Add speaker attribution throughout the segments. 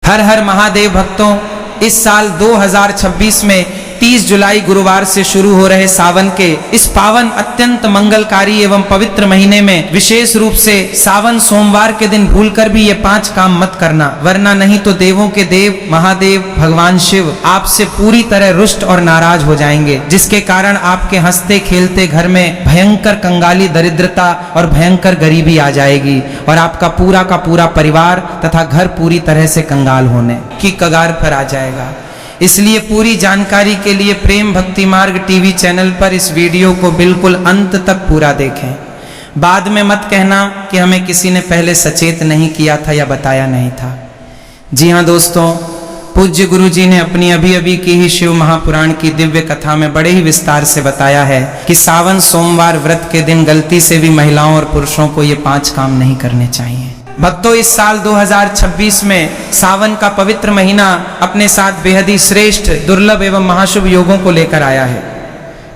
Speaker 1: हर हर महादेव भक्तों, इस साल 2026 में 30 जुलाई गुरुवार से शुरू हो रहे सावन के इस पावन अत्यंत मंगलकारी एवं पवित्र महीने में विशेष रूप से सावन सोमवार के दिन भूलकर भी ये 5 काम मत करना, वरना नहीं तो देवों के देव महादेव भगवान शिव आपसे पूरी तरह रुष्ट और नाराज हो जाएंगे, जिसके कारण आपके हंसते खेलते घर में भयंकर कंगाली दरिद्रता और भयंकर गरीबी आ जाएगी और आपका पूरा का पूरा परिवार तथा घर पूरी तरह से कंगाल होने की कगार पर आ जाएगा। इसलिए पूरी जानकारी के लिए प्रेम भक्ति मार्ग टीवी चैनल पर इस वीडियो को बिल्कुल अंत तक पूरा देखें। बाद में मत कहना कि हमें किसी ने पहले सचेत नहीं किया था या बताया नहीं था। जी हाँ दोस्तों, पूज्य गुरु जी ने अपनी अभी अभी की ही शिव महापुराण की दिव्य कथा में बड़े ही विस्तार से बताया है कि सावन सोमवार व्रत के दिन गलती से भी महिलाओं और पुरुषों को ये 5 काम नहीं करने चाहिए। भक्तों, इस साल 2026 में सावन का पवित्र महीना अपने साथ बेहद ही श्रेष्ठ, दुर्लभ एवं महाशुभ योगों को लेकर आया है,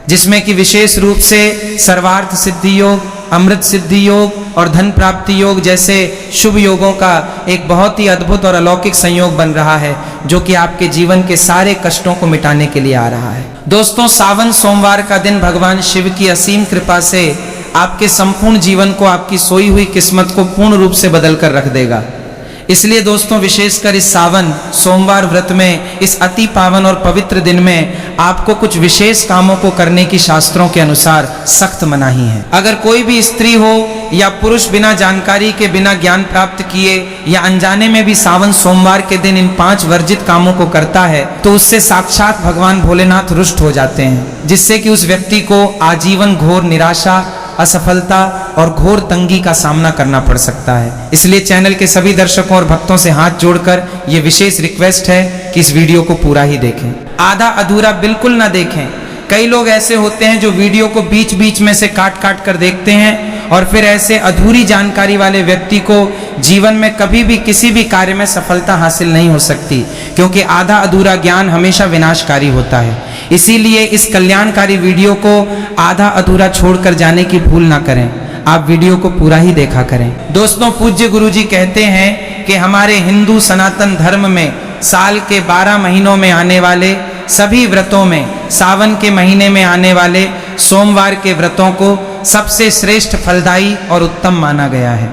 Speaker 1: जिसमें कि विशेष रूप से सर्वार्थ सिद्धि योग, अमृत सिद्धि योग और धन प्राप्ति योग जैसे शुभ योगों का एक बहुत ही अद्भुत और अलौकिक संयोग बन रहा है, जो कि आपके जीवन के सारे कष्टों को मिटाने के लिए आ रहा है। दोस्तों, सावन सोमवार का दिन भगवान शिव की असीम कृपा से आपके संपूर्ण जीवन को, आपकी सोई हुई किस्मत को पूर्ण रूप से बदल कर रख देगा। इसलिए दोस्तों, विशेषकर इस सावन सोमवार व्रत में इस अति पावन और पवित्र दिन में आपको कुछ विशेष कामों को करने की शास्त्रों के अनुसार सख्त मनाही है। अगर कोई भी स्त्री हो या पुरुष बिना जानकारी के, बिना ज्ञान प्राप्त किए या अनजाने में भी सावन सोमवार के दिन इन 5 वर्जित कामों को करता है, तो उससे साक्षात भगवान भोलेनाथ रुष्ट हो जाते हैं, जिससे कि उस व्यक्ति को आजीवन घोर निराशा, असफलता और घोर तंगी का सामना करना पड़ सकता है। इसलिए चैनल के सभी दर्शकों और भक्तों से हाथ जोड़कर यह विशेष रिक्वेस्ट है कि इस वीडियो को पूरा ही देखें, आधा अधूरा बिल्कुल ना देखें। कई लोग ऐसे होते हैं जो वीडियो को बीच बीच में से काट काट कर देखते हैं और फिर ऐसे अधूरी जानकारी वाले व्यक्ति को जीवन में कभी भी किसी भी कार्य में सफलता हासिल नहीं हो सकती, क्योंकि आधा अधूरा ज्ञान हमेशा विनाशकारी होता है। इसीलिए इस कल्याणकारी वीडियो को आधा अधूरा छोड़कर जाने की भूल ना करें, आप वीडियो को पूरा ही देखा करें। दोस्तों, पूज्य गुरु जी कहते हैं कि हमारे हिंदू सनातन धर्म में साल के 12 महीनों में आने वाले सभी व्रतों में सावन के महीने में आने वाले सोमवार के व्रतों को सबसे श्रेष्ठ, फलदायी और उत्तम माना गया है,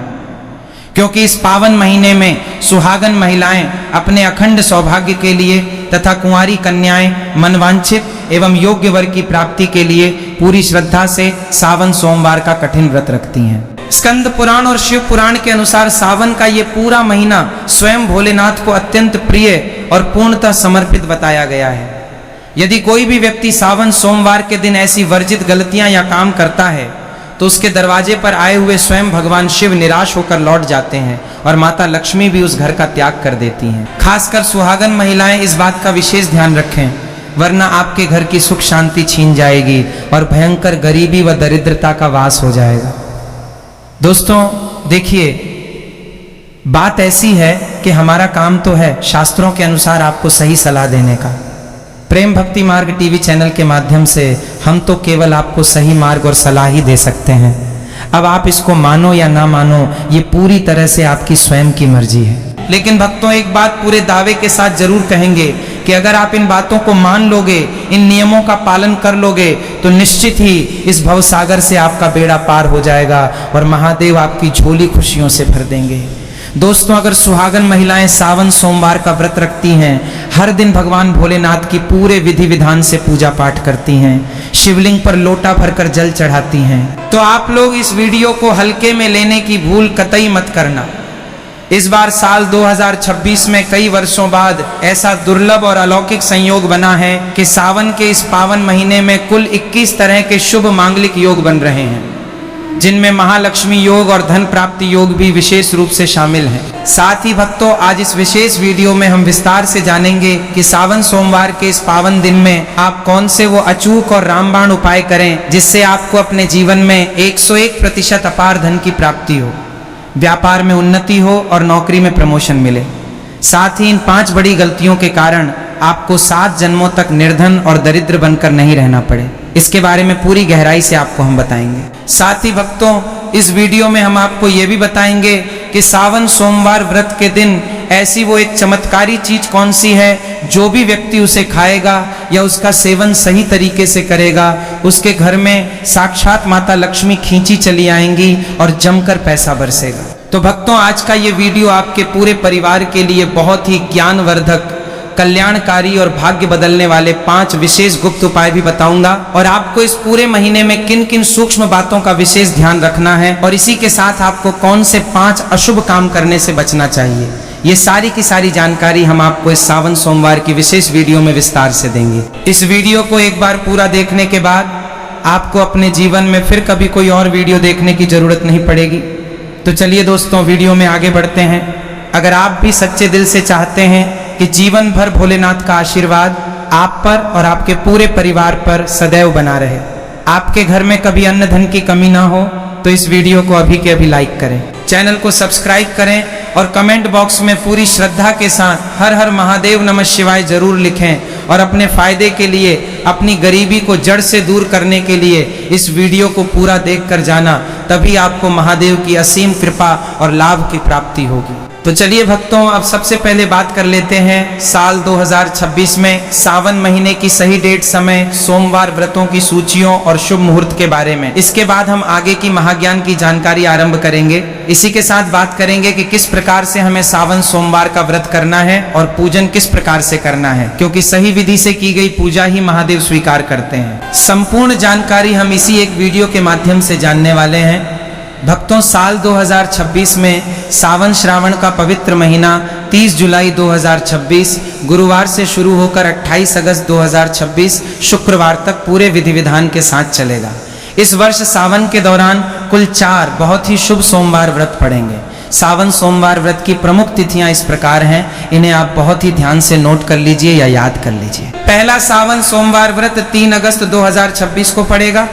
Speaker 1: क्योंकि इस पावन महीने में सुहागन महिलाएं अपने अखंड सौभाग्य के लिए तथा कुंवारी कन्याएं मनवांछित एवं योग्य वर की प्राप्ति के लिए पूरी श्रद्धा से सावन सोमवार का कठिन व्रत रखती हैं। स्कंद पुराण और शिव पुराण के अनुसार सावन का ये पूरा महीना स्वयं भोलेनाथ को अत्यंत प्रिय और पूर्णतः समर्पित बताया गया है। यदि कोई भी व्यक्ति सावन सोमवार के दिन ऐसी वर्जित गलतियां या काम करता है, तो उसके दरवाजे पर आए हुए स्वयं भगवान शिव निराश होकर लौट जाते हैं और माता लक्ष्मी भी उस घर का त्याग कर देती हैं। खासकर सुहागन महिलाएं इस बात का विशेष ध्यान रखें, वरना आपके घर की सुख शांति छीन जाएगी और भयंकर गरीबी व दरिद्रता का वास हो जाएगा। दोस्तों देखिए, बात ऐसी है कि हमारा काम तो है शास्त्रों के अनुसार आपको सही सलाह देने का। प्रेम भक्ति मार्ग टीवी चैनल के माध्यम से हम तो केवल आपको सही मार्ग और सलाह ही दे सकते हैं। अब आप इसको मानो या ना मानो, ये पूरी तरह से आपकी स्वयं की मर्जी है। लेकिन भक्तों, एक बात पूरे दावे के साथ जरूर कहेंगे कि अगर आप इन बातों को मान लोगे, इन नियमों का पालन कर लोगे, तो निश्चित ही इस भवसागर से आपका बेड़ा पार हो जाएगा और महादेव आपकी झोली खुशियों से भर देंगे। दोस्तों, अगर सुहागन महिलाएं सावन सोमवार का व्रत रखती हैं, हर दिन भगवान भोलेनाथ की पूरे विधि विधान से पूजा पाठ करती हैं, शिवलिंग पर लोटा भरकर जल चढ़ाती हैं, तो आप लोग इस वीडियो को हल्के में लेने की भूल कतई मत करना। इस बार साल 2026 में कई वर्षों बाद ऐसा दुर्लभ और अलौकिक संयोग बना है कि सावन के इस पावन महीने में कुल 21 तरह के शुभ मांगलिक योग बन रहे हैं, जिनमें महालक्ष्मी योग और धन प्राप्ति योग भी विशेष रूप से शामिल हैं। साथ ही भक्तों, आज इस विशेष वीडियो में हम विस्तार से जानेंगे कि सावन सोमवार के इस पावन दिन में आप कौन से वो अचूक और रामबाण उपाय करें, जिससे आपको अपने जीवन में 101% अपार धन की प्राप्ति हो, व्यापार में उन्नति हो और नौकरी में प्रमोशन मिले। साथ ही इन 5 बड़ी गलतियों के कारण आपको 7 जन्मों तक निर्धन और दरिद्र बनकर नहीं रहना पड़े। इसके बारे में पूरी गहराई से आपको हम बताएंगे। साथ ही भक्तों, इस वीडियो में हम आपको ये भी बताएंगे कि सावन सोमवार व्रत के दिन ऐसी वो एक चमत्कारी चीज कौन सी है जो भी व्यक्ति उसे खाएगा या उसका सेवन सही तरीके से करेगा, उसके घर में साक्षात माता लक्ष्मी खींची चली आएंगी और जमकर पैसा बरसेगा। तो भक्तों, आज का ये वीडियो आपके पूरे परिवार के लिए बहुत ही ज्ञानवर्धक, कल्याणकारी और भाग्य बदलने वाले 5 विशेष गुप्त उपाय भी बताऊंगा, और आपको इस पूरे महीने में किन किन सूक्ष्म बातों का विशेष ध्यान रखना है, और इसी के साथ आपको कौन से 5 अशुभ काम करने से बचना चाहिए। ये सारी की सारी जानकारी हम आपको इस सावन सोमवार की विशेष वीडियो में विस्तार से देंगे। इस वीडियो को एक बार पूरा देखने के बाद आपको अपने जीवन में फिर कभी कोई और वीडियो देखने की जरूरत नहीं पड़ेगी। तो चलिए दोस्तों, वीडियो में आगे बढ़ते हैं। अगर आप भी सच्चे दिल से चाहते हैं कि जीवन भर भोलेनाथ का आशीर्वाद आप पर और आपके पूरे परिवार पर सदैव बना रहे, आपके घर में कभी अन्न धन की कमी ना हो, तो इस वीडियो को अभी के अभी लाइक करें, चैनल को सब्सक्राइब करें और कमेंट बॉक्स में पूरी श्रद्धा के साथ हर हर महादेव नमः शिवाय जरूर लिखें। और अपने फायदे के लिए, अपनी गरीबी को जड़ से दूर करने के लिए इस वीडियो को पूरा देखकर जाना, तभी आपको महादेव की असीम कृपा और लाभ की प्राप्ति होगी। तो चलिए भक्तों, अब सबसे पहले बात कर लेते हैं साल 2026 में सावन महीने की सही डेट, समय, सोमवार व्रतों की सूचियों और शुभ मुहूर्त के बारे में। इसके बाद हम आगे की महाज्ञान की जानकारी आरंभ करेंगे। इसी के साथ बात करेंगे कि किस प्रकार से हमें सावन सोमवार का व्रत करना है और पूजन किस प्रकार से करना है, क्योंकि सही विधि से की गई पूजा ही महादेव स्वीकार करते हैं। संपूर्ण जानकारी हम इसी एक वीडियो के माध्यम से जानने वाले हैं। भक्तों, साल 2026 में सावन श्रावण का पवित्र महीना 30 जुलाई 2026 गुरुवार से शुरू होकर 28 अगस्त 2026 शुक्रवार तक पूरे विधि विधान के साथ चलेगा। इस वर्ष सावन के दौरान कुल 4 बहुत ही शुभ सोमवार व्रत पड़ेंगे। सावन सोमवार व्रत की प्रमुख तिथियां इस प्रकार हैं, इन्हें आप बहुत ही ध्यान से नोट कर लीजिए या याद कर लीजिए। पहला सावन सोमवार व्रत 3 अगस्त 2026 को पड़ेगा।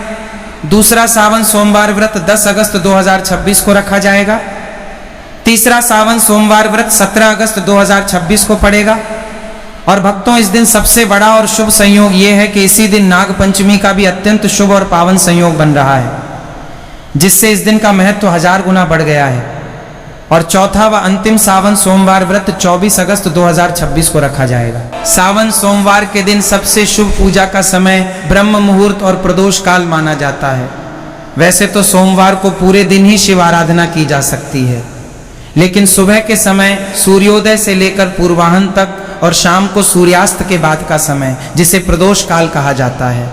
Speaker 1: दूसरा सावन सोमवार व्रत 10 अगस्त 2026 को रखा जाएगा। तीसरा सावन सोमवार व्रत 17 अगस्त 2026 को पड़ेगा। और भक्तों, इस दिन सबसे बड़ा और शुभ संयोग ये है कि इसी दिन नाग पंचमी का भी अत्यंत शुभ और पावन संयोग बन रहा है, जिससे इस दिन का महत्व 1000 गुना बढ़ गया है। और चौथा व अंतिम सावन सोमवार व्रत 24 अगस्त 2026 को रखा जाएगा। सावन सोमवार के दिन सबसे शुभ पूजा का समय ब्रह्म मुहूर्त और प्रदोष काल माना जाता है। वैसे तो सोमवार को पूरे दिन ही शिव आराधना की जा सकती है, लेकिन सुबह के समय सूर्योदय से लेकर पूर्वाह्न तक और शाम को सूर्यास्त के बाद का समय, जिसे प्रदोष काल कहा जाता है,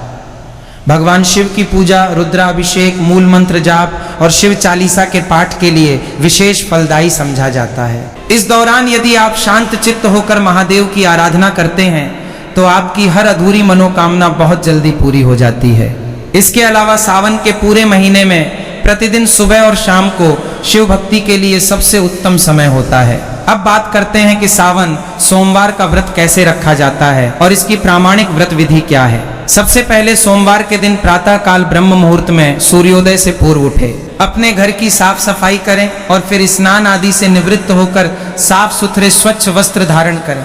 Speaker 1: भगवान शिव की पूजा, रुद्राभिषेक, मूल मंत्र जाप और शिव चालीसा के पाठ के लिए विशेष फलदायी समझा जाता है। इस दौरान यदि आप शांत चित्त होकर महादेव की आराधना करते हैं तो आपकी हर अधूरी मनोकामना बहुत जल्दी पूरी हो जाती है। इसके अलावा सावन के पूरे महीने में प्रतिदिन सुबह और शाम को शिव भक्ति के लिए सबसे उत्तम समय होता है। अब बात करते हैं कि सावन सोमवार का व्रत कैसे रखा जाता है और इसकी प्रामाणिक व्रत विधि क्या है। सबसे पहले सोमवार के दिन प्रातः काल ब्रह्म मुहूर्त में सूर्योदय से पूर्व उठे, अपने घर की साफ सफाई करें और फिर स्नान आदि से निवृत्त होकर साफ सुथरे स्वच्छ वस्त्र धारण करें।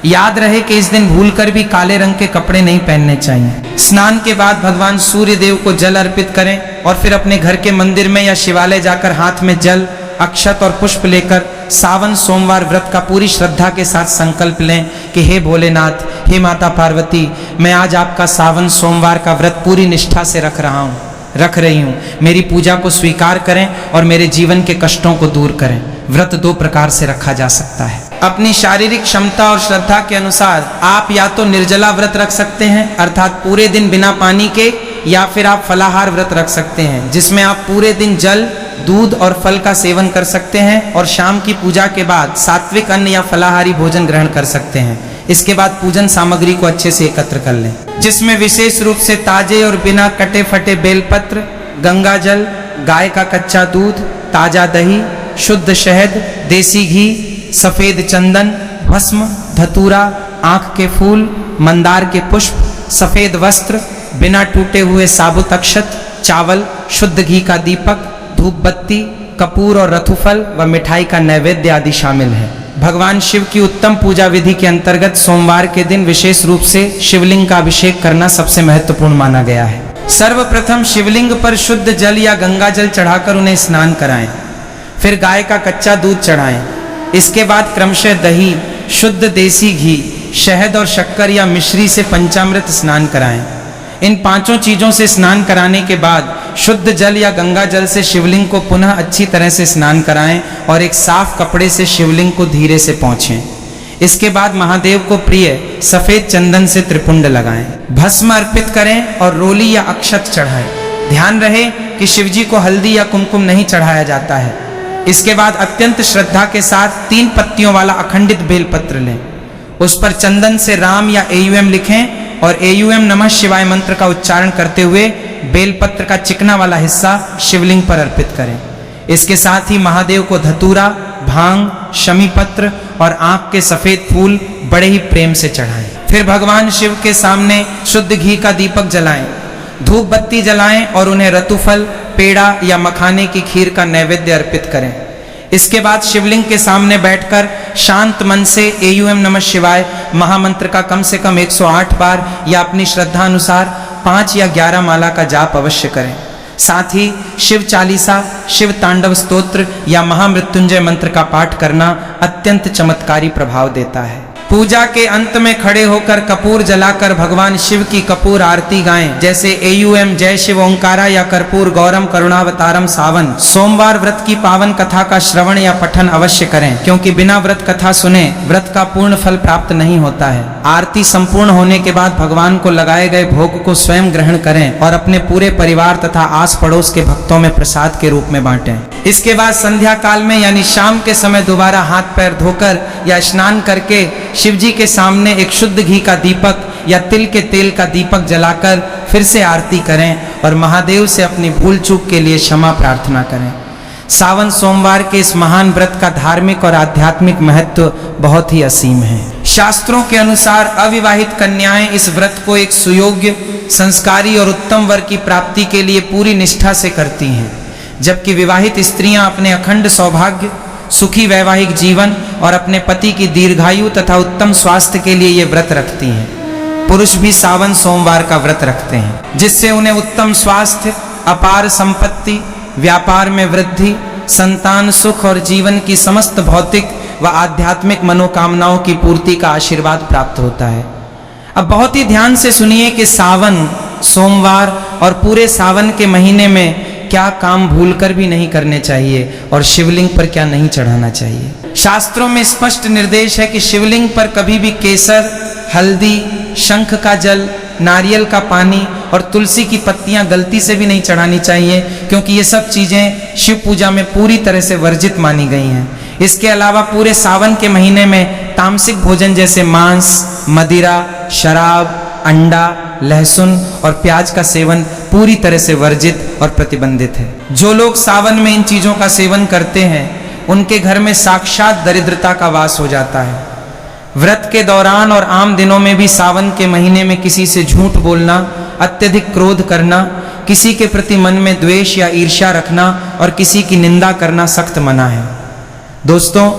Speaker 1: याद रहे कि इस दिन भूलकर भी काले रंग के कपड़े नहीं पहनने चाहिए। स्नान के बाद भगवान सूर्य देव को जल अर्पित करें और फिर अपने घर के मंदिर में या शिवालय जाकर हाथ में जल, अक्षत और पुष्प लेकर सावन सोमवार व्रत का पूरी श्रद्धा के साथ संकल्प लें कि हे भोलेनाथ, हे माता पार्वती, मैं आज आपका सावन सोमवार का व्रत पूरी निष्ठा से रख रही हूँ। मेरी पूजा को स्वीकार करें और मेरे जीवन के कष्टों को दूर करें। व्रत 2 प्रकार से रखा जा सकता है। अपनी शारीरिक क्षमता और श्रद्धा के अनुसार आप या तो निर्जला व्रत रख सकते हैं, अर्थात पूरे दिन बिना पानी के, या फिर आप फलाहार व्रत रख सकते हैं, जिसमें आप पूरे दिन जल, दूध और फल का सेवन कर सकते हैं और शाम की पूजा के बाद सात्विक अन्न या फलाहारी भोजन ग्रहण कर सकते हैं। इसके बाद पूजन सामग्री को अच्छे से एकत्र कर लें, जिसमें विशेष रूप से ताजे और बिना कटे फटे बेलपत्र, गंगा जल, गाय का कच्चा दूध, ताजा दही, शुद्ध शहद, देसी घी, सफेद चंदन, भस्म, धतूरा, आंख के फूल, मंदार के पुष्प, सफेद वस्त्र, बिना टूटे हुए साबुत अक्षत, चावल, शुद्ध घी का दीपक, धूप बत्ती, कपूर और रथुफल व मिठाई का नैवेद्य आदि शामिल है। भगवान शिव की उत्तम पूजा विधि के अंतर्गत सोमवार के दिन विशेष रूप से शिवलिंग का अभिषेक करना सबसे महत्वपूर्ण माना गया है। सर्वप्रथम शिवलिंग पर शुद्ध जल या गंगा जल चढ़ाकर उन्हें स्नान कराएं, फिर गाय का कच्चा दूध चढ़ाएं इसके बाद क्रमशः दही, शुद्ध देसी घी, शहद और शक्कर या मिश्री से पंचामृत स्नान कराएं। इन पांचों चीजों से स्नान कराने के बाद शुद्ध जल या गंगा जल से शिवलिंग को पुनः अच्छी तरह से स्नान कराएं और एक साफ कपड़े से शिवलिंग को धीरे से पोंछें। इसके बाद महादेव को प्रिय सफेद चंदन से त्रिपुंड लगाएं, भस्म अर्पित करें और रोली या अक्षत चढ़ाएं। ध्यान रहे कि शिवजी को हल्दी या कुमकुम नहीं चढ़ाया जाता है। इसके बाद अत्यंत श्रद्धा के साथ 3 पत्तियों वाला अखंडित बेलपत्र लें, उस पर चंदन से राम या AUM लिखें और AUM नमः शिवाय मंत्र का उच्चारण करते हुए बेलपत्र का चिकना वाला हिस्सा शिवलिंग पर अर्पित करें। इसके साथ ही महादेव को धतूरा, भांग, शमी पत्र और आंख के सफेद फूल बड़े ही प्रेम से चढ़ाएं। फिर भगवान शिव के सामने शुद्ध घी का दीपक जलाएं, धूप बत्ती जलाएं और उन्हें रतुफल, पेड़ा या मखाने की खीर का नैवेद्य अर्पित करें। इसके बाद शिवलिंग के सामने बैठकर शांत मन से AUM नमः शिवाय महामंत्र का कम से कम 108 बार या अपनी श्रद्धा अनुसार 5 या 11 माला का जाप अवश्य करें। साथ ही शिव चालीसा, शिव तांडव स्तोत्र या महामृत्युंजय मंत्र का पाठ करना अत्यंत चमत्कारी प्रभाव देता है। पूजा के अंत में खड़े होकर कपूर जलाकर भगवान शिव की कपूर आरती गाएं, जैसे AUM जय शिव ओंकारा या कर्पूर गौरम करुणावतारम सावन। सोमवार व्रत की पावन कथा का श्रवण या पठन अवश्य करें, क्योंकि बिना व्रत कथा सुने व्रत का पूर्ण फल प्राप्त नहीं होता है। आरती संपूर्ण होने के बाद भगवान को लगाए गए भोग को स्वयं ग्रहण करें और अपने पूरे परिवार तथा आस पड़ोस के भक्तों में प्रसाद के रूप में बांटें। इसके बाद संध्या काल में यानी शाम के समय दोबारा हाथ पैर धोकर या स्नान करके शिवजी के सामने एक शुद्ध घी का दीपक या तिल के तेल का दीपक जलाकर फिर से आरती करें और महादेव से अपनी भूल चूक के लिए क्षमा प्रार्थना करें। सावन सोमवार के इस महान व्रत का धार्मिक और आध्यात्मिक महत्व बहुत ही असीम है। शास्त्रों के अनुसार अविवाहित कन्याएं इस व्रत को एक सुयोग्य, संस्कारी और उत्तम वर की प्राप्ति के लिए पूरी निष्ठा से करती हैं, जबकि विवाहित स्त्रियां अपने अखंड सौभाग्य, सुखी वैवाहिक जीवन और अपने पति की दीर्घायु तथा उत्तम स्वास्थ्य के लिए ये व्रत रखती हैं। पुरुष भी सावन सोमवार का व्रत रखते हैं, जिससे उन्हें उत्तम स्वास्थ्य, अपार संपत्ति, व्यापार में वृद्धि, संतान सुख और जीवन की समस्त भौतिक व आध्यात्मिक मनोकामनाओं की पूर्ति का आशीर्वाद प्राप्त होता है। अब बहुत ही ध्यान से सुनिए कि सावन, सोमवार और पूरे सावन के महीने में क्या काम भूलकर भी नहीं करने चाहिए और शिवलिंग पर क्या नहीं चढ़ाना चाहिए। शास्त्रों में स्पष्ट निर्देश है कि शिवलिंग पर कभी भी केसर, हल्दी, शंख का जल, नारियल का पानी और तुलसी की पत्तियां गलती से भी नहीं चढ़ानी चाहिए, क्योंकि ये सब चीजें शिव पूजा में पूरी तरह से वर्जित मानी गई हैं। इसके अलावा पूरे सावन के महीने में तामसिक भोजन जैसे मांस, मदिरा, शराब, अंडा, लहसुन और प्याज का सेवन पूरी तरह से वर्जित और प्रतिबंधित है। जो लोग सावन में इन चीजों का सेवन करते हैं, उनके घर में साक्षात दरिद्रता का वास हो जाता है। व्रत के दौरान और आम दिनों में भी सावन के महीने में किसी से झूठ बोलना, अत्यधिक क्रोध करना, किसी के प्रति मन में द्वेष या ईर्ष्या रखना और किसी की निंदा करना सख्त मना है। दोस्तों,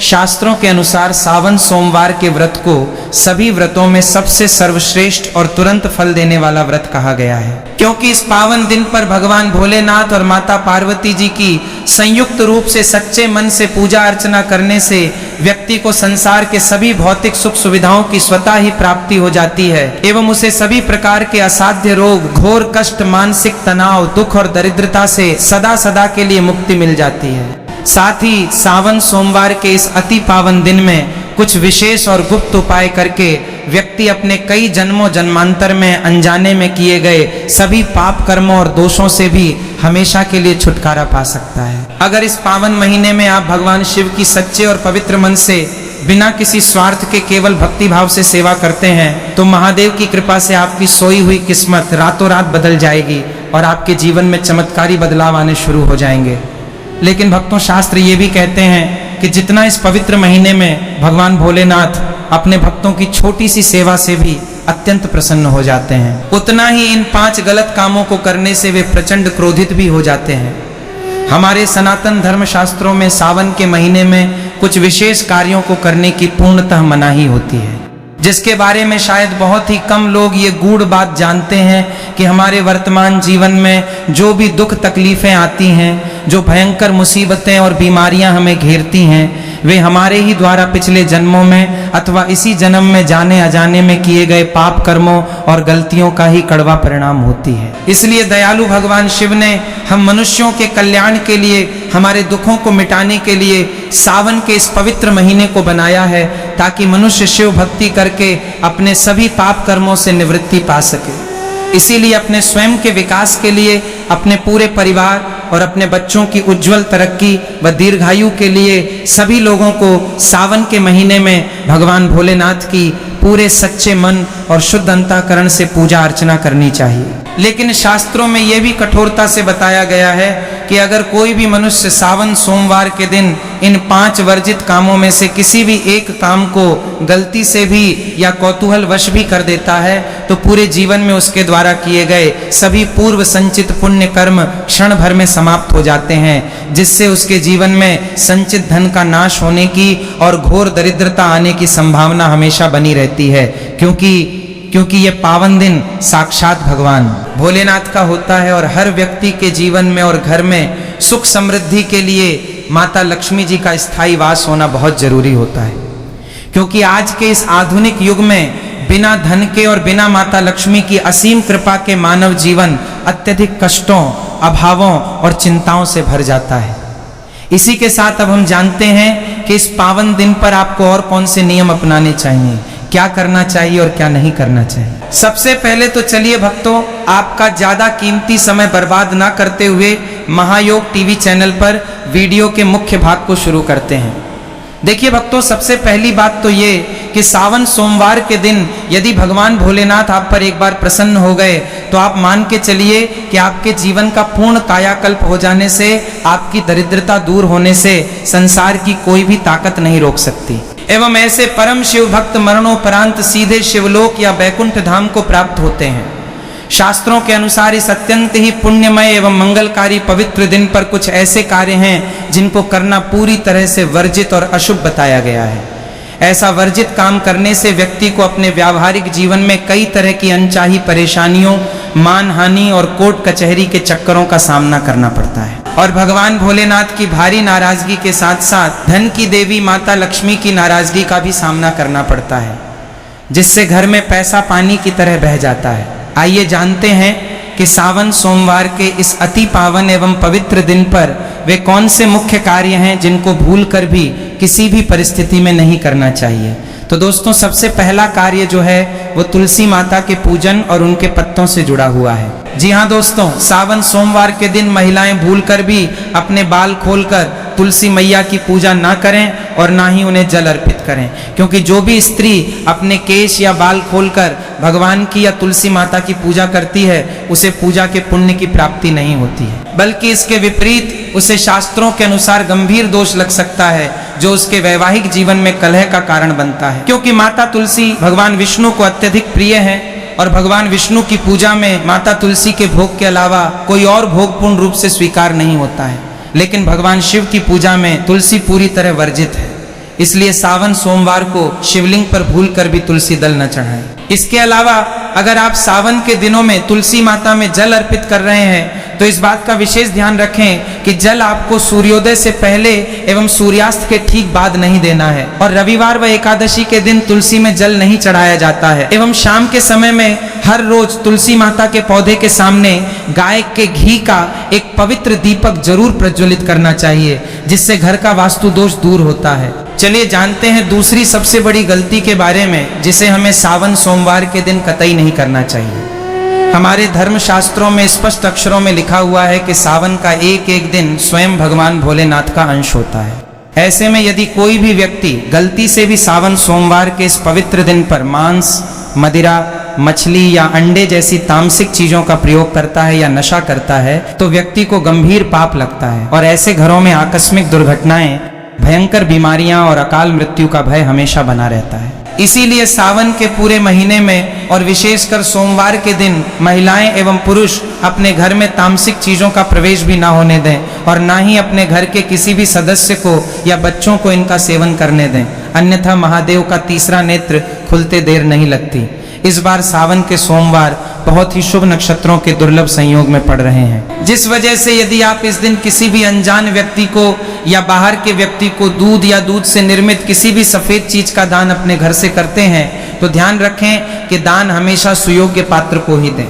Speaker 1: शास्त्रों के अनुसार सावन सोमवार के व्रत को सभी व्रतों में सबसे सर्वश्रेष्ठ और तुरंत फल देने वाला व्रत कहा गया है, क्योंकि इस पावन दिन पर भगवान भोलेनाथ और माता पार्वती जी की संयुक्त रूप से सच्चे मन से पूजा अर्चना करने से व्यक्ति को संसार के सभी भौतिक सुख सुविधाओं की स्वतः ही प्राप्ति हो जाती है एवं उसे सभी प्रकार के असाध्य रोग, घोर कष्ट, मानसिक तनाव, दुख और दरिद्रता से सदा सदा के लिए मुक्ति मिल जाती है। साथ ही सावन सोमवार के इस अति पावन दिन में कुछ विशेष और गुप्त उपाय करके व्यक्ति अपने कई जन्मों जन्मांतर में अनजाने में किए गए सभी पाप कर्मों और दोषों से भी हमेशा के लिए छुटकारा पा सकता है। अगर इस पावन महीने में आप भगवान शिव की सच्चे और पवित्र मन से बिना किसी स्वार्थ के केवल भक्ति भाव से सेवा करते हैं, तो महादेव की कृपा से आपकी सोई हुई किस्मत रातों रात बदल जाएगी और आपके जीवन में चमत्कारी बदलाव आने शुरू हो जाएंगे। लेकिन भक्तों, शास्त्र ये भी कहते हैं कि जितना इस पवित्र महीने में भगवान भोलेनाथ अपने भक्तों की छोटी सी सेवा से भी अत्यंत प्रसन्न हो जाते हैं, उतना ही इन 5 गलत कामों को करने से वे प्रचंड क्रोधित भी हो जाते हैं। हमारे सनातन धर्म शास्त्रों में सावन के महीने में कुछ विशेष कार्यों को करने की पूर्णतः मनाही होती है, जिसके बारे में शायद बहुत ही कम लोग ये गूढ़ बात जानते हैं कि हमारे वर्तमान जीवन में जो भी दुख तकलीफें आती हैं, जो भयंकर मुसीबतें और बीमारियां हमें घेरती हैं, वे हमारे ही द्वारा पिछले जन्मों में अथवा इसी जन्म में जाने अजाने में किए गए पाप कर्मों और गलतियों का ही कड़वा परिणाम होती है। इसलिए दयालु भगवान शिव ने हम मनुष्यों के कल्याण के लिए, हमारे दुखों को मिटाने के लिए सावन के इस पवित्र महीने को बनाया है, ताकि मनुष्य शिव भक्ति करके अपने सभी पाप कर्मों से निवृत्ति पा सके। इसीलिए अपने स्वयं के विकास के लिए, अपने पूरे परिवार और अपने बच्चों की उज्जवल तरक्की व दीर्घायु के लिए सभी लोगों को सावन के महीने में भगवान भोलेनाथ की पूरे सच्चे मन और शुद्ध अंतःकरण से पूजा अर्चना करनी चाहिए। लेकिन शास्त्रों में यह भी कठोरता से बताया गया है कि अगर कोई भी मनुष्य सावन सोमवार के दिन इन 5 वर्जित कामों में से किसी भी एक काम को गलती से भी या कौतूहल वश भी कर देता है, तो पूरे जीवन में उसके द्वारा किए गए सभी पूर्व संचित पुण्य कर्म क्षण भर में समाप्त हो जाते हैं, जिससे उसके जीवन में संचित धन का नाश होने की और घोर दरिद्रता आने की संभावना हमेशा बनी रहती है। क्योंकि ये पावन दिन साक्षात भगवान भोलेनाथ का होता है और हर व्यक्ति के जीवन में और घर में सुख समृद्धि के लिए माता लक्ष्मी जी का स्थायी वास होना बहुत जरूरी होता है। क्योंकि आज के इस आधुनिक युग में बिना धन के और बिना माता लक्ष्मी की असीम कृपा के मानव जीवन अत्यधिक कष्टों, अभावों और चिंताओं से भर जाता है। इसी के साथ अब हम जानते हैं कि इस पावन दिन पर आपको और कौन से नियम अपनाने चाहिए, क्या करना चाहिए और क्या नहीं करना चाहिए। सबसे पहले तो चलिए भक्तों, आपका ज्यादा कीमती समय बर्बाद ना करते हुए महायोग टीवी चैनल पर वीडियो के मुख्य भाग को शुरू करते हैं। देखिए भक्तों, सबसे पहली बात तो ये कि सावन सोमवार के दिन यदि भगवान भोलेनाथ आप पर एक बार प्रसन्न हो गए, तो आप मान के चलिए कि आपके जीवन का पूर्ण कायाकल्प हो जाने से, आपकी दरिद्रता दूर होने से संसार की कोई भी ताकत नहीं रोक सकती। एवं ऐसे परम शिव भक्त मरणोपरांत सीधे शिवलोक या बैकुंठ धाम को प्राप्त होते हैं। शास्त्रों के अनुसार इस अत्यंत ही पुण्यमय एवं मंगलकारी पवित्र दिन पर कुछ ऐसे कार्य हैं जिनको करना पूरी तरह से वर्जित और अशुभ बताया गया है। ऐसा वर्जित काम करने से व्यक्ति को अपने व्यावहारिक जीवन में कई तरह की अनचाही परेशानियों, मानहानि और कोर्ट कचहरी के चक्करों का सामना करना पड़ता है। और भगवान भोलेनाथ की भारी नाराजगी के साथ साथ धन की देवी माता लक्ष्मी की नाराजगी का भी सामना करना पड़ता है, जिससे घर में पैसा पानी की तरह बह जाता है। आइए जानते हैं कि सावन सोमवार के इस अति पावन एवं पवित्र दिन पर वे कौन से मुख्य कार्य हैं जिनको भूलकर भी किसी भी परिस्थिति में नहीं करना चाहिए। तो दोस्तों, सबसे पहला कार्य जो है वो तुलसी माता के पूजन और उनके पत्तों से जुड़ा हुआ है। जी हाँ दोस्तों, सावन सोमवार के दिन महिलाएं भूलकर भी अपने बाल खोलकर तुलसी मैया की पूजा ना करें और ना ही उन्हें जल अर्पित करें, क्योंकि जो भी स्त्री अपने केश या बाल खोलकर भगवान की या तुलसी माता की पूजा करती है, उसे पूजा के पुण्य की प्राप्ति नहीं होती है, बल्कि इसके विपरीत उसे शास्त्रों के अनुसार गंभीर दोष लग सकता है, जो उसके वैवाहिक जीवन में कलह का कारण बनता है। क्योंकि माता तुलसी भगवान विष्णु को अत्यधिक प्रिय है और भगवान विष्णु की पूजा में माता तुलसी के भोग के अलावा कोई और भोग पूर्ण रूप से स्वीकार नहीं होता है। लेकिन भगवान शिव की पूजा में तुलसी पूरी तरह वर्जित है, इसलिए सावन सोमवार को शिवलिंग पर भूलकर भी तुलसी दल न चढ़ाएं। इसके अलावा अगर आप सावन के दिनों में तुलसी माता में जल अर्पित कर रहे हैं, तो इस बात का विशेष ध्यान रखें कि जल आपको सूर्योदय से पहले एवं सूर्यास्त के ठीक बाद नहीं देना है। और रविवार व एकादशी के दिन तुलसी में जल नहीं चढ़ाया जाता है। एवं शाम के समय में हर रोज तुलसी माता के पौधे के सामने गाय के घी का एक पवित्र दीपक जरूर प्रज्वलित करना चाहिए, जिससे घर का वास्तु दोष दूर होता है। चलिए जानते हैं दूसरी सबसे बड़ी गलती के बारे में, जिसे हमें सावन सोमवार के दिन कतई नहीं करना चाहिए। हमारे धर्म शास्त्रों में स्पष्ट अक्षरों में लिखा हुआ है कि सावन का एक एक दिन स्वयं भगवान भोलेनाथ का अंश होता है। ऐसे में यदि कोई भी व्यक्ति गलती से भी सावन सोमवार के इस पवित्र दिन पर मांस, मदिरा, मछली या अंडे जैसी तामसिक चीजों का प्रयोग करता है या नशा करता है, तो व्यक्ति को गंभीर पाप लगता है और ऐसे घरों में आकस्मिक दुर्घटनाएं, भयंकर बीमारियां और अकाल मृत्यु का भय हमेशा बना रहता है। इसीलिए सावन के पूरे महीने में और विशेषकर सोमवार के दिन महिलाएं एवं पुरुष अपने घर में तामसिक चीजों का प्रवेश भी ना होने दें और ना ही अपने घर के किसी भी सदस्य को या बच्चों को इनका सेवन करने दें, अन्यथा महादेव का तीसरा नेत्र खुलते देर नहीं लगती। इस बार सावन के सोमवार बहुत ही शुभ नक्षत्रों के दुर्लभ संयोग में पड़ रहे हैं, जिस वजह से यदि आप इस दिन किसी भी अनजान व्यक्ति को या बाहर के व्यक्ति को दूध या दूध से निर्मित किसी भी सफेद चीज का दान अपने घर से करते हैं तो ध्यान रखें कि दान हमेशा सुयोग्य पात्र को ही दें।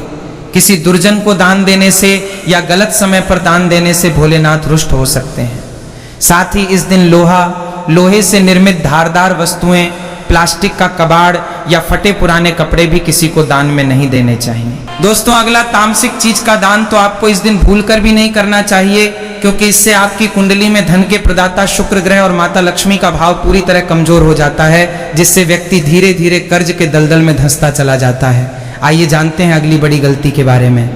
Speaker 1: किसी दुर्जन को दान देने से या गलत समय पर दान देने से भोलेनाथ रुष्ट हो सकते हैं। साथ ही इस दिन लोहे से निर्मित धारदार वस्तुएं, प्लास्टिक का कबाड़ या फटे पुराने कपड़े भी किसी को दान में नहीं देने चाहिए। दोस्तों, अगला तामसिक चीज का दान तो आपको इस दिन भूलकर भी नहीं करना चाहिए, क्योंकि इससे आपकी कुंडली में धन के प्रदाता शुक्र ग्रह और माता लक्ष्मी का भाव पूरी तरह कमजोर हो जाता है, जिससे व्यक्ति धीरे धीरे कर्ज के दलदल में धंसता चला जाता है। आइए जानते हैं अगली बड़ी गलती के बारे में।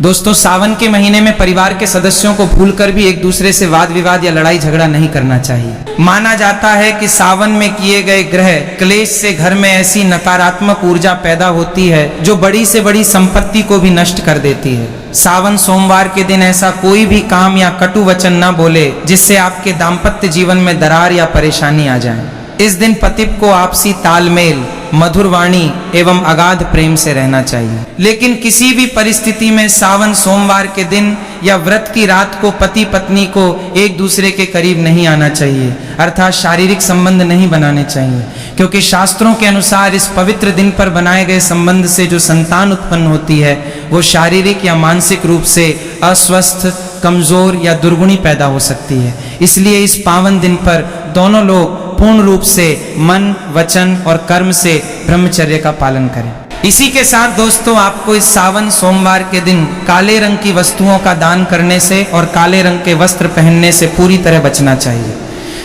Speaker 1: दोस्तों, सावन के महीने में परिवार के सदस्यों को भूलकर भी एक दूसरे से वाद विवाद या लड़ाई झगड़ा नहीं करना चाहिए। माना जाता है कि सावन में किए गए ग्रह क्लेश से घर में ऐसी नकारात्मक ऊर्जा पैदा होती है जो बड़ी से बड़ी संपत्ति को भी नष्ट कर देती है। सावन सोमवार के दिन ऐसा कोई भी काम या कटु वचन न बोले जिससे आपके दाम्पत्य जीवन में दरार या परेशानी आ जाए। इस दिन पति को आपसी तालमेल, मधुर वाणी एवं अगाध प्रेम से रहना चाहिए। लेकिन किसी भी परिस्थिति में सावन सोमवार के दिन या व्रत की रात को पति पत्नी को एक दूसरे के करीब नहीं आना चाहिए, अर्थात शारीरिक संबंध नहीं बनाने चाहिए, क्योंकि शास्त्रों के अनुसार इस पवित्र दिन पर बनाए गए संबंध से जो संतान उत्पन्न होती है वो शारीरिक या मानसिक रूप से अस्वस्थ, कमजोर या दुर्गुणी पैदा हो सकती है। इसलिए इस पावन दिन पर दोनों लोग पूर्ण रूप से मन, वचन और कर्म से ब्रह्मचर्य का पालन करें। इसी के साथ दोस्तों, आपको इस सावन सोमवार के दिन काले रंग की वस्तुओं का दान करने से और काले रंग के वस्त्र पहनने से पूरी तरह बचना चाहिए।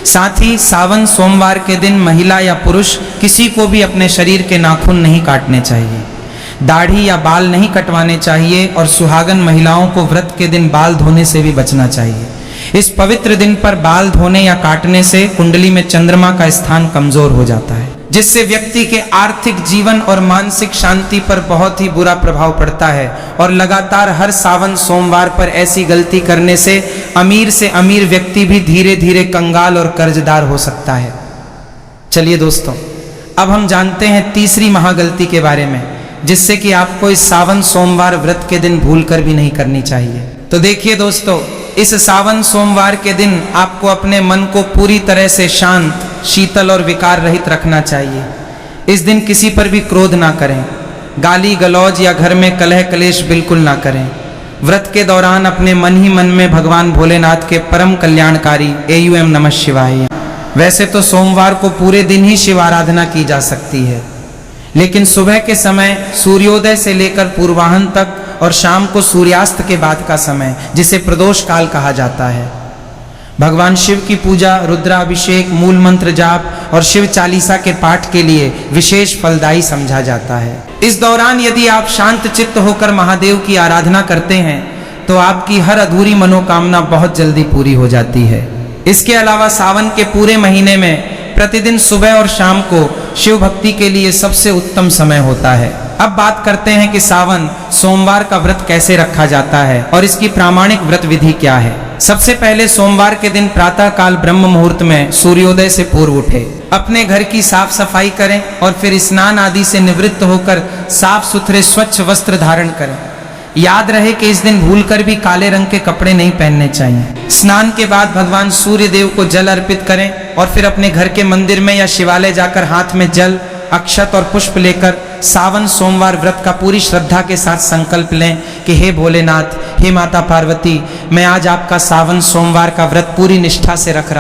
Speaker 1: साथ ही सावन सोमवार के दिन महिला या पुरुष किसी को भी अपने शरीर के नाखून नहीं काटने चाहिए, दाढ़ी या बाल नहीं कटवाने चाहिए और सुहागन महिलाओं को व्रत के दिन बाल धोने से भी बचना चाहिए। इस पवित्र दिन पर बाल धोने या काटने से कुंडली में चंद्रमा का स्थान कमजोर हो जाता है, जिससे व्यक्ति के आर्थिक जीवन और मानसिक शांति पर बहुत ही बुरा प्रभाव पड़ता है। और लगातार हर सावन सोमवार पर ऐसी गलती करने से अमीर व्यक्ति भी धीरे धीरे कंगाल और कर्जदार हो सकता है। चलिए दोस्तों, अब हम जानते हैं तीसरी महागलती के बारे में, जिससे कि आपको इस सावन सोमवार व्रत के दिन भूलकर भी नहीं करनी चाहिए। तो देखिए दोस्तों, इस सावन सोमवार के दिन आपको अपने मन को पूरी तरह से शांत, शीतल और विकार रहित रखना चाहिए। इस दिन किसी पर भी क्रोध ना करें, गाली गलौज या घर में कलह कलेश बिल्कुल ना करें। व्रत के दौरान अपने मन ही मन में भगवान भोलेनाथ के परम कल्याणकारी AUM नमः शिवाय। वैसे तो सोमवार को पूरे दिन ही शिव आराधना की जा सकती है, लेकिन सुबह के समय सूर्योदय से लेकर पूर्वाह्न तक और शाम को सूर्यास्त के बाद का समय, जिसे प्रदोष काल कहा जाता है, भगवान शिव की पूजा, रुद्राभिषेक, मूल मंत्र जाप और शिव चालीसा के पाठ के लिए विशेष फलदायी समझा जाता है। इस दौरान यदि आप शांत चित्त होकर महादेव की आराधना करते हैं तो आपकी हर अधूरी मनोकामना बहुत जल्दी पूरी हो जाती है। इसके अलावा सावन के पूरे महीने में प्रतिदिन सुबह और शाम को शिव भक्ति के लिए सबसे उत्तम समय होता है। अब बात करते हैं कि सावन सोमवार का व्रत कैसे रखा जाता है और इसकी प्रामाणिक व्रत विधि क्या है। सबसे पहले सोमवार के दिन प्रातः काल ब्रह्म मुहूर्त में सूर्योदय से पूर्व उठे, अपने घर की साफ सफाई करें और फिर स्नान आदि से निवृत्त होकर साफ सुथरे स्वच्छ वस्त्र धारण करें। याद रहे कि इस दिन भूलकर भी काले रंग के कपड़े नहीं पहनने चाहिए। स्नान के बाद भगवान सूर्य देव को जल अर्पित करें और फिर अपने घर के मंदिर में या शिवालय जाकर हाथ में जल, अक्षत और पुष्प लेकर सावन सोमवार व्रत का पूरी श्रद्धा के साथ संकल्प लें कि हे भोलेनाथ, हे माता पार्वती, मैं आज आपका सावन सोमवार का व्रत पूरी निष्ठा से रख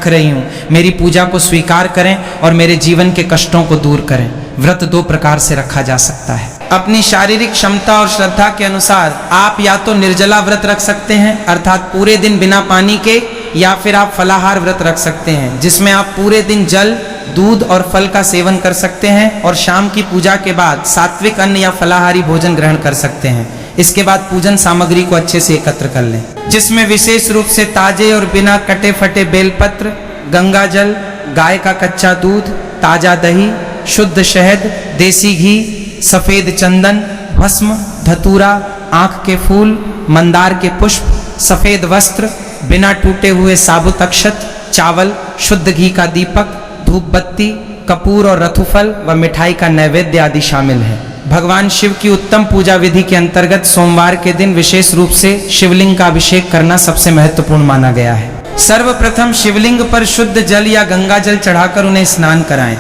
Speaker 1: रही हूँ। मेरी पूजा को स्वीकार करें और मेरे जीवन के कष्टों को दूर करें। व्रत दो प्रकार से रखा जा सकता है। अपनी शारीरिक क्षमता और श्रद्धा के अनुसार आप या तो निर्जला व्रत रख सकते हैं, अर्थात पूरे दिन बिना पानी के, या फिर आप फलाहार व्रत रख सकते हैं, जिसमें आप पूरे दिन जल, दूध और फल का सेवन कर सकते हैं और शाम की पूजा के बाद सात्विक अन्न या फलाहारी भोजन ग्रहण कर सकते हैं। इसके बाद पूजन सामग्री को अच्छे से एकत्र कर लें, जिसमें विशेष रूप से ताजे और बिना कटे फटे बेलपत्र, गंगा जल, गाय का कच्चा दूध, ताजा दही, शुद्ध शहद, देसी घी, सफेद चंदन, भस्म, धतूरा, आंख के फूल, मंदार के पुष्प, सफेद वस्त्र, बिना टूटे हुए साबुत अक्षत, चावल, शुद्ध घी का दीपक, धूप बत्ती, कपूर और रथुफल व मिठाई का नैवेद्य आदि शामिल है। भगवान शिव की उत्तम पूजा विधि के अंतर्गत सोमवार के दिन विशेष रूप से शिवलिंग का अभिषेक करना सबसे महत्वपूर्ण माना गया है। सर्वप्रथम शिवलिंग पर शुद्ध जल या गंगा जल चढ़ाकर उन्हें स्नान कराएं,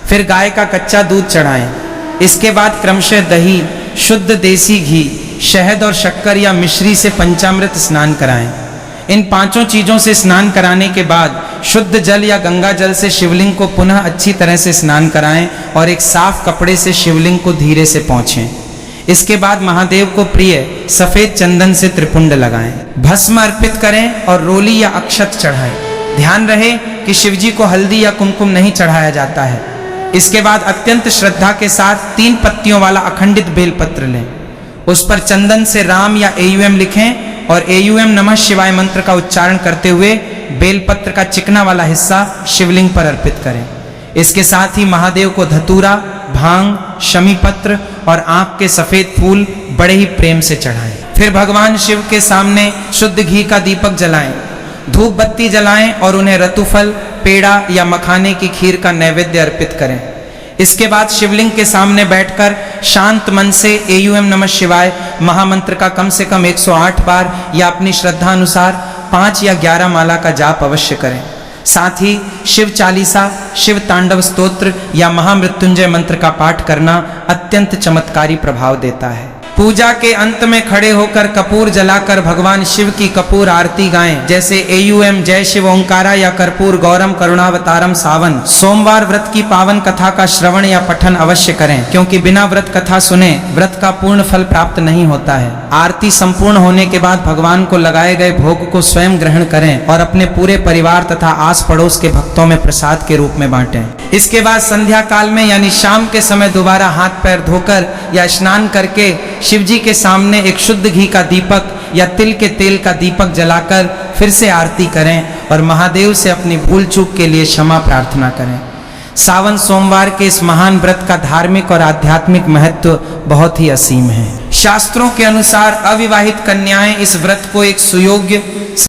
Speaker 1: फिर गाय का कच्चा दूध चढ़ाएं। इसके बाद क्रमशः दही, शुद्ध देसी घी, शहद और शक्कर या मिश्री से पंचामृत स्नान कराएं। इन पांचों चीजों से स्नान कराने के बाद शुद्ध जल या गंगा जल से शिवलिंग को पुनः अच्छी तरह से स्नान कराएं और एक साफ कपड़े से शिवलिंग को धीरे से पोंछें। इसके बाद महादेव को प्रिय सफेद चंदन से त्रिपुंड लगाएं, भस्म अर्पित करें और रोली या अक्षत चढ़ाएं। ध्यान रहे कि शिवजी को हल्दी या कुमकुम नहीं चढ़ाया जाता है। इसके बाद अत्यंत श्रद्धा के साथ 3 पत्तियों वाला अखंडित बेलपत्र लें, उस पर चंदन से राम या AUM लिखें और AUM नमः शिवाय मंत्र का उच्चारण करते हुए बेलपत्र का चिकना वाला हिस्सा शिवलिंग पर अर्पित करें। इसके साथ ही महादेव को धतूरा, भांग, शमी पत्र और आंख के सफेद फूल बड़े ही प्रेम से चढ़ाएं। फिर भगवान शिव के सामने शुद्ध घी का दीपक जलाएं, धूप बत्ती जलाएं और उन्हें रतुफल, पेड़ा या मखाने की खीर का नैवेद्य अर्पित करें। इसके बाद शिवलिंग के सामने बैठकर शांत मन से AUM नमः शिवाय महामंत्र का कम से कम 108 बार या अपनी श्रद्धा अनुसार 5 या 11 माला का जाप अवश्य करें। साथ ही शिव चालीसा, शिव तांडव स्तोत्र या महामृत्युंजय मंत्र का पाठ करना अत्यंत चमत्कारी प्रभाव देता है। पूजा के अंत में खड़े होकर कपूर जलाकर भगवान शिव की कपूर आरती गाएं, जैसे AUM जय शिव ओंकारा या कर्पूर गौरम करुणावतारम सावन। सोमवार व्रत की पावन कथा का श्रवण या पठन अवश्य करें, क्योंकि बिना व्रत कथा सुने व्रत का पूर्ण फल प्राप्त नहीं होता है। आरती संपूर्ण होने के बाद भगवान को लगाए गए भोग को स्वयं ग्रहण करें और अपने पूरे परिवार तथा आस पड़ोस के भक्तों में प्रसाद के रूप में बांटें। इसके बाद संध्या काल में यानी शाम के समय दोबारा हाथ पैर धोकर या स्नान करके शिवजी के सामने एक शुद्ध घी का दीपक या तिल के तेल का दीपक जलाकर फिर से आरती करें और महादेव से अपनी भूल चूक के लिए क्षमा प्रार्थना करें। सावन सोमवार के इस महान व्रत का धार्मिक और आध्यात्मिक महत्व बहुत ही असीम है। शास्त्रों के अनुसार अविवाहित कन्याएं इस व्रत को एक सुयोग्य